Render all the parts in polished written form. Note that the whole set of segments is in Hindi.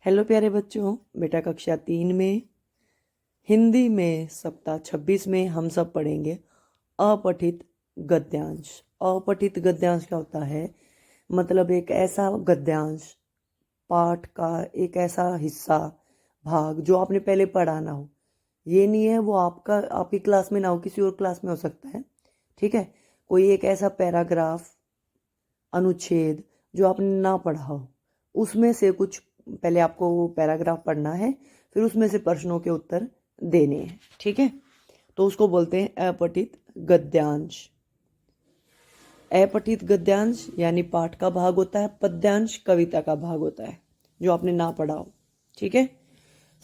हेलो प्यारे बच्चों, बेटा कक्षा 3 में हिंदी में सप्ताह 26 में हम सब पढ़ेंगे अपठित गद्यांश। अपठित गद्यांश क्या होता है? मतलब एक ऐसा गद्यांश, पाठ का एक ऐसा हिस्सा, भाग जो आपने पहले पढ़ा ना हो। ये नहीं है वो आपकी क्लास में ना हो, किसी और क्लास में हो सकता है। ठीक है, कोई एक ऐसा पैराग्राफ, अनुच्छेद जो आपने ना पढ़ा हो, उसमें से कुछ पहले आपको वो पैराग्राफ पढ़ना है, फिर उसमें से प्रश्नों के उत्तर देने हैं। ठीक है, तो उसको बोलते हैं अपठित गद्यांश। अपठित गद्यांश यानी पाठ का भाग होता है, पद्यांश कविता का भाग होता है जो आपने ना पढ़ा हो। ठीक है,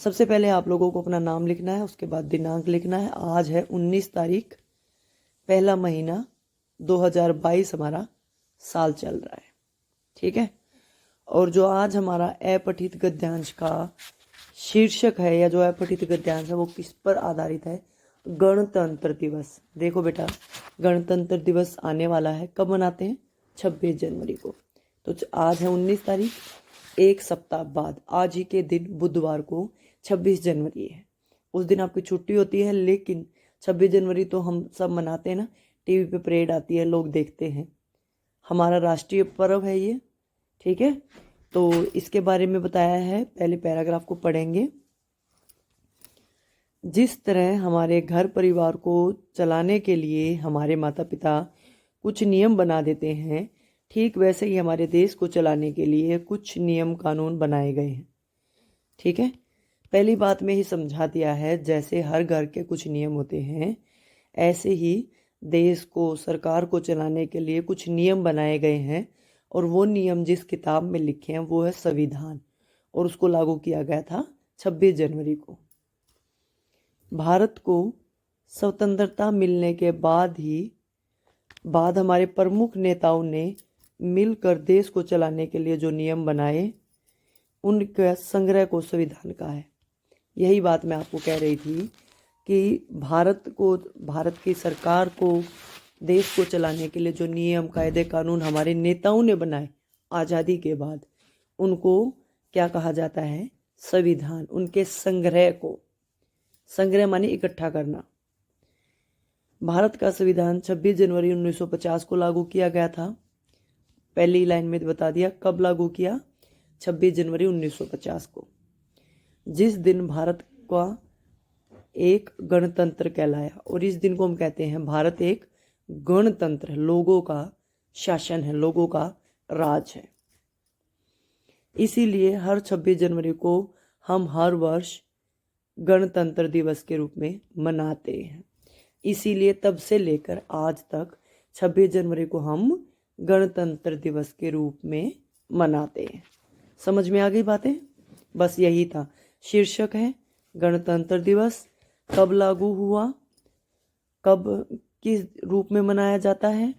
सबसे पहले आप लोगों को अपना नाम लिखना है, उसके बाद दिनांक लिखना है। आज है 19 तारीख, पहला महीना 2022 हमारा साल चल रहा है। ठीक है, और जो आज हमारा अपठित गद्यांश का शीर्षक है या जो अपठित गद्यांश है वो किस पर आधारित है? गणतंत्र दिवस। देखो बेटा, गणतंत्र दिवस आने वाला है। कब मनाते हैं? 26 जनवरी को। तो आज है 19 तारीख, एक सप्ताह बाद आज ही के दिन बुधवार को 26 जनवरी है। उस दिन आपकी छुट्टी होती है, लेकिन 26 जनवरी तो हम सब मनाते हैं ना, टीवी पे परेड आती है, लोग देखते हैं। हमारा राष्ट्रीय पर्व है ये। ठीक है, तो इसके बारे में बताया है, पहले पैराग्राफ को पढ़ेंगे। जिस तरह हमारे घर परिवार को चलाने के लिए हमारे माता पिता कुछ नियम बना देते हैं, ठीक वैसे ही हमारे देश को चलाने के लिए कुछ नियम कानून बनाए गए हैं। ठीक है, पहली बात में ही समझा दिया है, जैसे हर घर के कुछ नियम होते हैं, ऐसे ही देश को, सरकार को चलाने के लिए कुछ नियम बनाए गए हैं। और वो नियम जिस किताब में लिखे हैं वो है संविधान, और उसको लागू किया गया था 26 जनवरी को। भारत को स्वतंत्रता मिलने के बाद हमारे प्रमुख नेताओं ने मिलकर देश को चलाने के लिए जो नियम बनाए, उनका संग्रह को संविधान कहा है। यही बात मैं आपको कह रही थी कि भारत की सरकार को, देश को चलाने के लिए जो नियम, कायदे, कानून हमारे नेताओं ने बनाए आज़ादी के बाद, उनको क्या कहा जाता है? संविधान। उनके संग्रह को, संग्रह माने इकट्ठा करना। भारत का संविधान 26 जनवरी 1950 को लागू किया गया था। पहली लाइन में बता दिया कब लागू किया, 26 जनवरी 1950 को, जिस दिन भारत का एक गणतंत्र कहलाया। और इस दिन को हम कहते हैं भारत एक गणतंत्र है, लोगों का शासन है, लोगों का राज है। इसीलिए हर 26 जनवरी को हम हर वर्ष गणतंत्र दिवस के रूप में मनाते हैं। इसीलिए तब से लेकर आज तक 26 जनवरी को हम गणतंत्र दिवस के रूप में मनाते हैं। समझ में आ गई बातें? बस यही था, शीर्षक है गणतंत्र दिवस। कब लागू हुआ, कब, किस रूप में मनाया जाता है,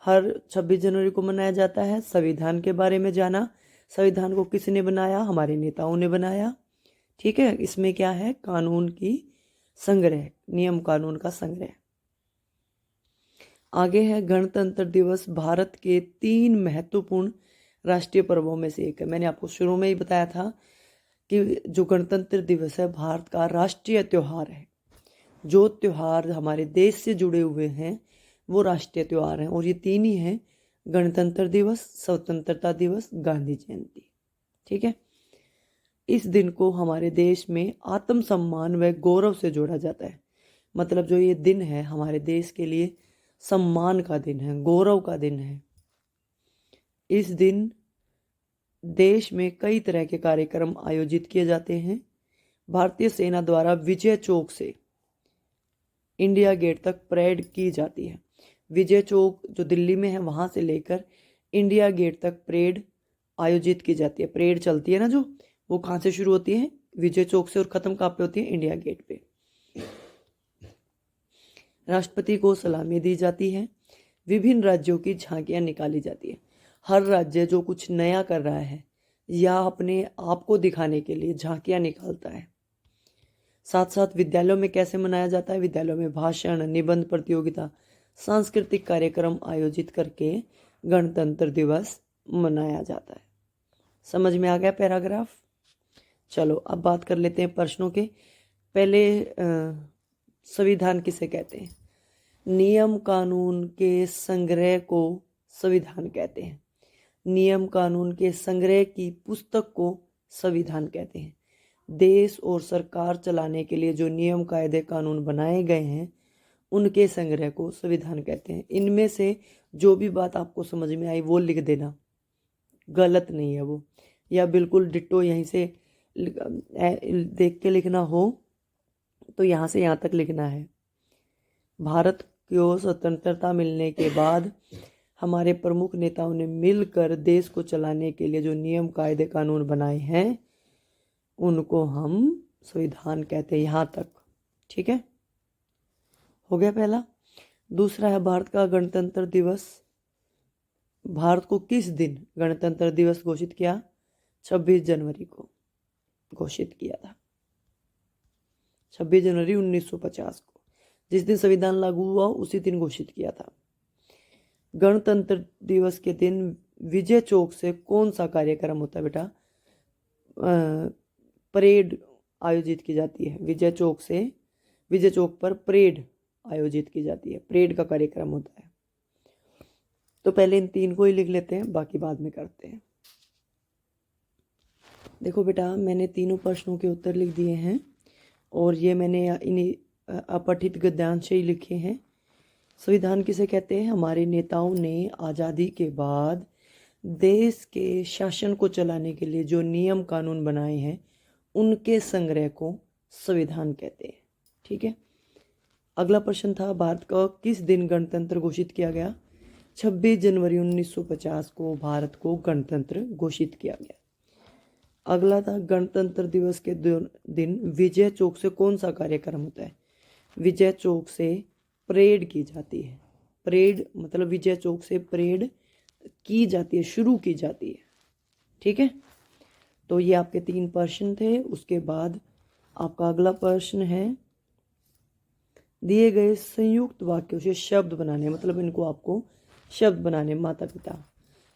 हर 26 जनवरी को मनाया जाता है। संविधान के बारे में जाना, संविधान को किसने बनाया? हमारे नेताओं ने बनाया। ठीक है, इसमें क्या है? कानून की संग्रह, नियम कानून का संग्रह। आगे है गणतंत्र दिवस भारत के 3 महत्वपूर्ण राष्ट्रीय पर्वों में से एक है। मैंने आपको शुरू में ही बताया था कि जो गणतंत्र दिवस है भारत का राष्ट्रीय त्योहार है। जो त्योहार हमारे देश से जुड़े हुए हैं वो राष्ट्रीय त्योहार हैं, और ये 3 ही हैं: गणतंत्र दिवस, स्वतंत्रता दिवस, गांधी जयंती। ठीक है, इस दिन को हमारे देश में आत्मसम्मान व गौरव से जोड़ा जाता है। मतलब जो ये दिन है हमारे देश के लिए सम्मान का दिन है, गौरव का दिन है। इस दिन देश में कई तरह के कार्यक्रम आयोजित किए जाते हैं। भारतीय सेना द्वारा विजय चौक से इंडिया गेट तक परेड की जाती है। विजय चौक जो दिल्ली में है वहाँ से लेकर इंडिया गेट तक परेड आयोजित की जाती है। परेड चलती है ना, जो वो कहाँ से शुरू होती है? विजय चौक से, और ख़त्म कहाँ पे होती है? इंडिया गेट पे। राष्ट्रपति को सलामी दी जाती है। विभिन्न राज्यों की झांकियाँ निकाली जाती है। हर राज्य जो कुछ नया कर रहा है या अपने आप को दिखाने के लिए झांकियाँ निकालता है। साथ साथ विद्यालयों में कैसे मनाया जाता है? विद्यालयों में भाषण, निबंध प्रतियोगिता, सांस्कृतिक कार्यक्रम आयोजित करके गणतंत्र दिवस मनाया जाता है। समझ में आ गया पैराग्राफ? चलो अब बात कर लेते हैं प्रश्नों के। पहले संविधान किसे कहते हैं? नियम कानून के संग्रह को संविधान कहते हैं। नियम कानून के संग्रह की पुस्तक को संविधान कहते हैं। देश और सरकार चलाने के लिए जो नियम कायदे कानून बनाए गए हैं उनके संग्रह को संविधान कहते हैं। इनमें से जो भी बात आपको समझ में आई वो लिख देना, गलत नहीं है वो, या बिल्कुल डिट्टो यहीं से देख के लिखना हो तो यहाँ से यहाँ तक लिखना है। भारत को स्वतंत्रता मिलने के बाद हमारे प्रमुख नेताओं ने मिलकर देश को चलाने के लिए जो नियम कायदे कानून बनाए हैं उनको हम संविधान कहते हैं। यहाँ तक ठीक है, हो गया पहला। दूसरा है भारत का गणतंत्र दिवस। भारत को किस दिन गणतंत्र दिवस घोषित किया? 26 जनवरी को घोषित किया था, 26 जनवरी 1950 को। जिस दिन संविधान लागू हुआ उसी दिन घोषित किया था। गणतंत्र दिवस के दिन विजय चौक से कौन सा कार्यक्रम होता है बेटा? परेड आयोजित की जाती है। विजय चौक पर परेड आयोजित की जाती है, परेड का कार्यक्रम होता है। तो पहले इन तीन को ही लिख लेते हैं, बाकी बाद में करते हैं। देखो बेटा, मैंने तीनों प्रश्नों के उत्तर लिख दिए हैं और ये मैंने इन अपठित गद्यांश से ही लिखे हैं। संविधान किसे कहते हैं? हमारे नेताओं ने आज़ादी के बाद देश के शासन को चलाने के लिए जो नियम कानून बनाए हैं उनके संग्रह को संविधान कहते हैं। ठीक है। अगला प्रश्न था, भारत का किस दिन गणतंत्र घोषित किया गया? 26 जनवरी 1950 को भारत को गणतंत्र घोषित किया गया। अगला था, गणतंत्र दिवस के दिन विजय चौक से कौन सा कार्यक्रम होता है? विजय चौक से परेड की जाती है। परेड मतलब विजय चौक से परेड की जाती है, शुरू की जाती है। ठीक है। तो ये आपके 3 प्रश्न थे। उसके बाद आपका अगला प्रश्न है, दिए गए संयुक्त वाक्यों से शब्द बनाने, मतलब इनको आपको शब्द बनाने। माता पिता,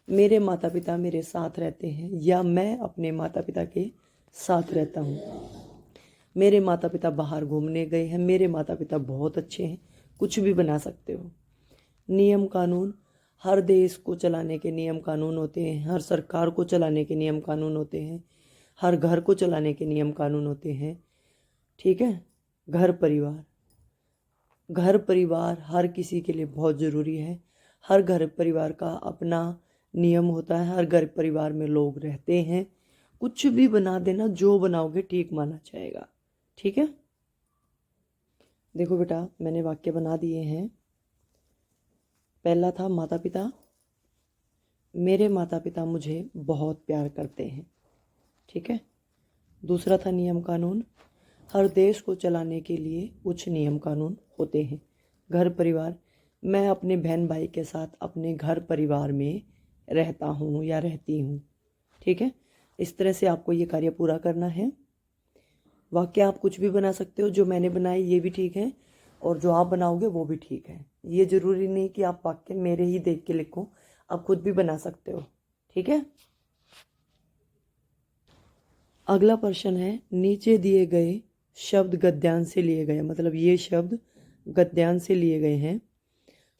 मेरे माता पिता मेरे साथ रहते हैं, या मैं अपने माता पिता के साथ रहता हूँ। मेरे माता पिता बाहर घूमने गए हैं, मेरे माता पिता बहुत अच्छे हैं। कुछ भी बना सकते हो। नियम कानून, हर देश को चलाने के नियम कानून होते हैं, हर सरकार को चलाने के नियम कानून होते हैं, हर घर को चलाने के नियम कानून होते हैं। ठीक है। घर परिवार हर किसी के लिए बहुत ज़रूरी है। हर घर परिवार का अपना नियम होता है, हर घर परिवार में लोग रहते हैं। कुछ भी बना देना, जो बनाओगे ठीक माना जाएगा। ठीक है। देखो बेटा, मैंने वाक्य बना दिए हैं। पहला था, माता पिता, मेरे माता पिता मुझे बहुत प्यार करते हैं। ठीक है। दूसरा था, नियम कानून, हर देश को चलाने के लिए कुछ नियम कानून होते हैं। घर परिवार, मैं अपने बहन भाई के साथ अपने घर परिवार में रहता हूँ या रहती हूँ। ठीक है। इस तरह से आपको ये कार्य पूरा करना है। वाक्य आप कुछ भी बना सकते हो, जो मैंने बनाए ये भी ठीक है और जो आप बनाओगे वो भी ठीक है। ये ज़रूरी नहीं कि आप वाक्य मेरे ही देख के लिखो, आप खुद भी बना सकते हो। ठीक है। अगला प्रश्न है, नीचे दिए गए शब्द गद्यांश से लिए गए, मतलब ये शब्द गद्यांश से लिए गए हैं।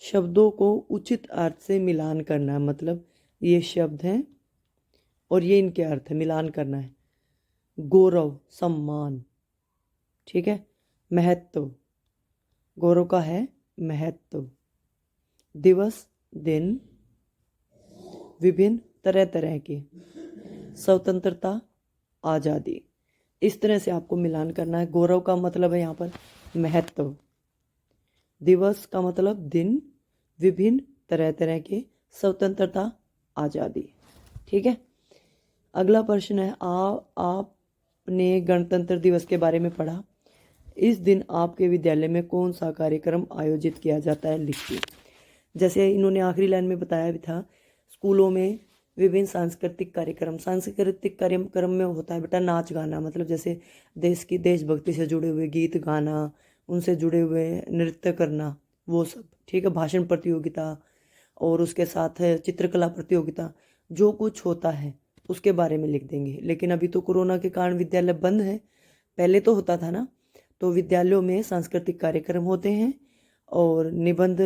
शब्दों को उचित अर्थ से मिलान करना है, मतलब ये शब्द हैं और ये इनके अर्थ है, मिलान करना है। गौरव, सम्मान। ठीक है। महत्व, गौरव का है महत्व। दिवस, दिन। विभिन्न, तरह तरह के। स्वतंत्रता, आज़ादी। इस तरह से आपको मिलान करना है। गौरव का मतलब है यहाँ पर महत्व, दिवस का मतलब दिन, विभिन्न, तरह तरह के, स्वतंत्रता, आज़ादी। ठीक है। अगला प्रश्न है, आपने गणतंत्र दिवस के बारे में पढ़ा। इस दिन आपके विद्यालय में कौन सा कार्यक्रम आयोजित किया जाता है? लिखिए। जैसे इन्होंने आखिरी लाइन में बताया भी था, स्कूलों में विभिन्न सांस्कृतिक कार्यक्रम में होता है बेटा नाच गाना, मतलब जैसे देश की देशभक्ति से जुड़े हुए गीत गाना, उनसे जुड़े हुए नृत्य करना, वो सब। ठीक है। भाषण प्रतियोगिता और उसके साथ चित्रकला प्रतियोगिता, जो कुछ होता है उसके बारे में लिख देंगे। लेकिन अभी तो कोरोना के कारण विद्यालय बंद है, पहले तो होता था ना। तो विद्यालयों में सांस्कृतिक कार्यक्रम होते हैं और निबंध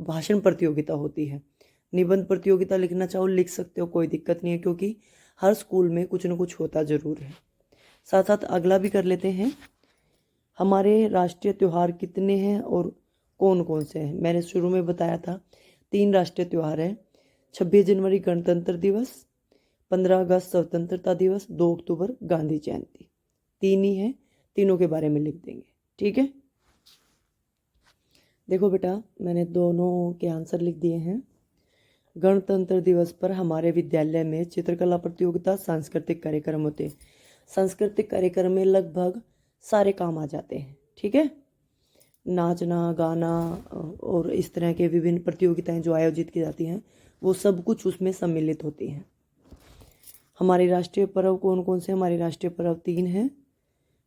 भाषण प्रतियोगिता होती है। निबंध प्रतियोगिता लिखना चाहो लिख सकते हो, कोई दिक्कत नहीं है, क्योंकि हर स्कूल में कुछ न कुछ होता ज़रूर है। साथ साथ अगला भी कर लेते हैं, हमारे राष्ट्रीय त्यौहार कितने हैं और कौन कौन से हैं। मैंने शुरू में बताया था 3 राष्ट्रीय त्यौहार हैं, 26 जनवरी गणतंत्र दिवस, 15 अगस्त स्वतंत्रता दिवस, 2 अक्टूबर गांधी जयंती। 3 ही हैं, तीनों के बारे में लिख देंगे। ठीक है, देखो बेटा मैंने दोनों के आंसर लिख दिए हैं। गणतंत्र दिवस पर हमारे विद्यालय में चित्रकला प्रतियोगिता, सांस्कृतिक कार्यक्रम होते हैं। सांस्कृतिक कार्यक्रम में लगभग सारे काम आ जाते हैं। ठीक है, नाचना गाना और इस तरह के विभिन्न प्रतियोगिताएं जो आयोजित की जाती हैं वो सब कुछ उसमें सम्मिलित होती हैं। हमारे राष्ट्रीय पर्व कौन कौन से? हमारे राष्ट्रीय पर्व 3 हैं,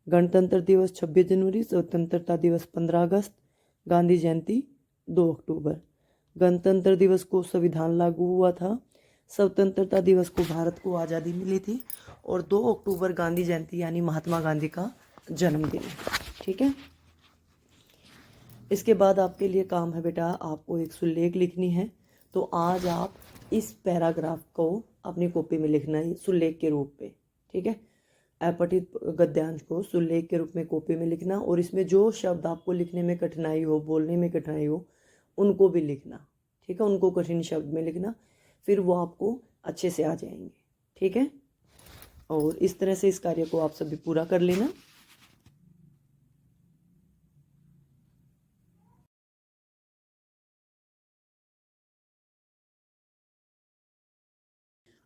गणतंत्र दिवस 26 जनवरी, स्वतंत्रता दिवस 15 अगस्त, गांधी जयंती 2 अक्टूबर। गणतंत्र दिवस को संविधान लागू हुआ था, स्वतंत्रता दिवस को भारत को आज़ादी मिली थी और 2 अक्टूबर गांधी जयंती यानी महात्मा गांधी का जन्मदिन है। ठीक है, इसके बाद आपके लिए काम है बेटा, आपको एक सुलेख लिखनी है। तो आज आप इस पैराग्राफ को अपनी कॉपी में लिखना है सुलेख के रूप में। ठीक है, अपठित गद्यांश को सुलेख के रूप में कॉपी में लिखना और इसमें जो शब्द आपको लिखने में कठिनाई हो, बोलने में कठिनाई हो, उनको भी लिखना। ठीक है, उनको कठिन शब्द में लिखना, फिर वो आपको अच्छे से आ जाएंगे। ठीक है, और इस तरह से इस कार्य को आप सभी पूरा कर लेना।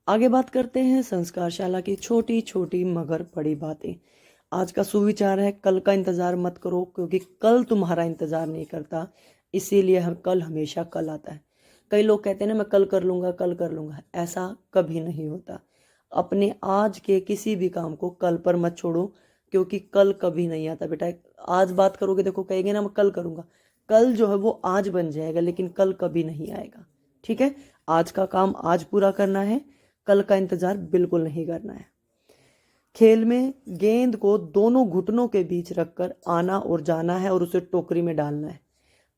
आगे बात करते हैं संस्कारशाला की छोटी छोटी मगर बड़ी बातें। आज का सुविचार है, कल का इंतजार मत करो, क्योंकि कल तुम्हारा इंतजार नहीं करता, इसीलिए हम कल हमेशा कल आता है। कई लोग कहते हैं ना मैं कल कर लूँगा, कल कर लूँगा, ऐसा कभी नहीं होता। अपने आज के किसी भी काम को कल पर मत छोड़ो, क्योंकि कल कभी नहीं आता बेटा। आज बात करोगे, देखो कहेंगे ना मैं कल करूँगा, कल जो है वो आज बन जाएगा, लेकिन कल कभी नहीं आएगा। ठीक है, आज का काम आज पूरा करना है, कल का इंतजार बिल्कुल नहीं करना है। खेल में गेंद को दोनों घुटनों के बीच रखकर आना और जाना है और उसे टोकरी में डालना है।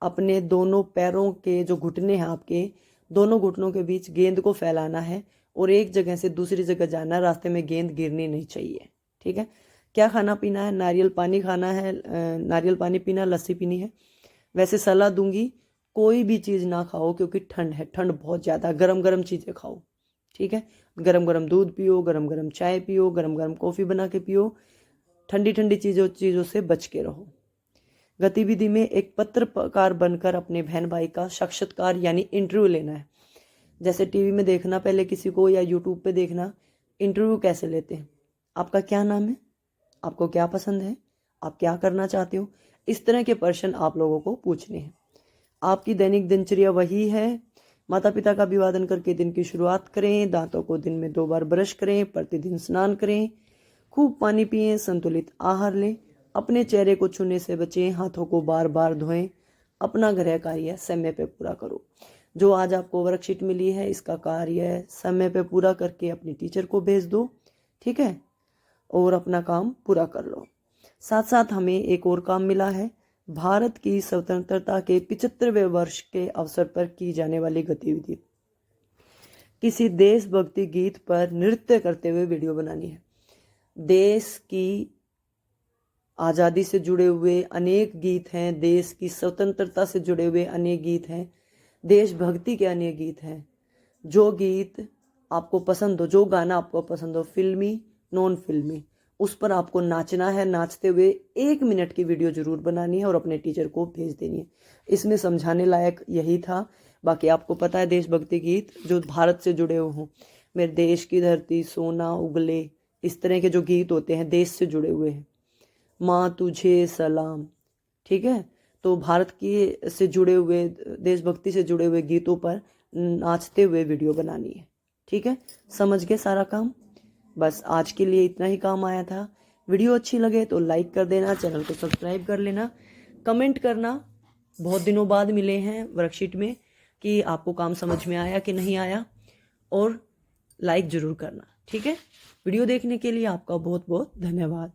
अपने दोनों पैरों के जो घुटने हैं, आपके दोनों घुटनों के बीच गेंद को फैलाना है और एक जगह से दूसरी जगह जाना है। रास्ते में गेंद गिरनी नहीं चाहिए। ठीक है, क्या खाना पीना है? नारियल पानी खाना है, नारियल पानी पीना, लस्सी पीनी है। वैसे सलाह दूंगी कोई भी चीज़ ना खाओ, क्योंकि ठंड है, ठंड बहुत ज़्यादा। गरम गरम चीज़ें खाओ। ठीक है, गरम गरम दूध पियो, गरम गरम चाय पियो, गरम गरम कॉफ़ी बना के पियो। ठंडी ठंडी चीज़ों से बच के रहो। गतिविधि में एक पत्रकार बनकर अपने बहन भाई का साक्षात्कार यानी इंटरव्यू लेना है। जैसे टीवी में देखना पहले किसी को, या यूट्यूब पे देखना इंटरव्यू कैसे लेते हैं। आपका क्या नाम है, आपको क्या पसंद है, आप क्या करना चाहते हो, इस तरह के प्रश्न आप लोगों को पूछने हैं। आपकी दैनिक दिनचर्या वही है, माता पिता का अभिवादन करके दिन की शुरुआत करें, दांतों को दिन में 2 बार ब्रश करें, प्रतिदिन स्नान करें, खूब पानी पिएं, संतुलित आहार लें, अपने चेहरे को छूने से बचें, हाथों को बार बार धोएं, अपना गृह कार्य समय पे पूरा करो। जो आज आपको वर्कशीट मिली है, इसका कार्य समय पे पूरा करके अपनी टीचर को भेज दो। ठीक है, और अपना काम पूरा कर लो। साथ साथ हमें एक और काम मिला है, भारत की स्वतंत्रता के 75वें वर्ष के अवसर पर की जाने वाली गतिविधि। किसी देशभक्ति गीत पर नृत्य करते हुए वीडियो बनानी है। देश की आज़ादी से जुड़े हुए अनेक गीत हैं, देश की स्वतंत्रता से जुड़े हुए अनेक गीत हैं, देशभक्ति के अनेक गीत हैं। जो गीत आपको पसंद हो, जो गाना आपको पसंद हो, फिल्मी नॉन फिल्मी, उस पर आपको नाचना है। नाचते हुए 1 मिनट की वीडियो जरूर बनानी है और अपने टीचर को भेज देनी है। इसमें समझाने लायक यही था। बाकी आपको पता है देशभक्ति गीत जो भारत से जुड़े हुए हों, मेरे देश की धरती सोना उगले, इस तरह के जो गीत होते हैं देश से जुड़े हुए हैं, माँ तुझे सलाम। ठीक है, तो भारत की से जुड़े हुए, देशभक्ति से जुड़े हुए गीतों पर नाचते हुए वीडियो बनानी है। ठीक है, समझ गए सारा काम। बस आज के लिए इतना ही काम आया था। वीडियो अच्छी लगे तो लाइक कर देना, चैनल को सब्सक्राइब कर लेना, कमेंट करना। बहुत दिनों बाद मिले हैं वर्कशीट में कि आपको काम समझ में आया कि नहीं आया, और लाइक ज़रूर करना, ठीक है। वीडियो देखने के लिए आपका बहुत बहुत धन्यवाद।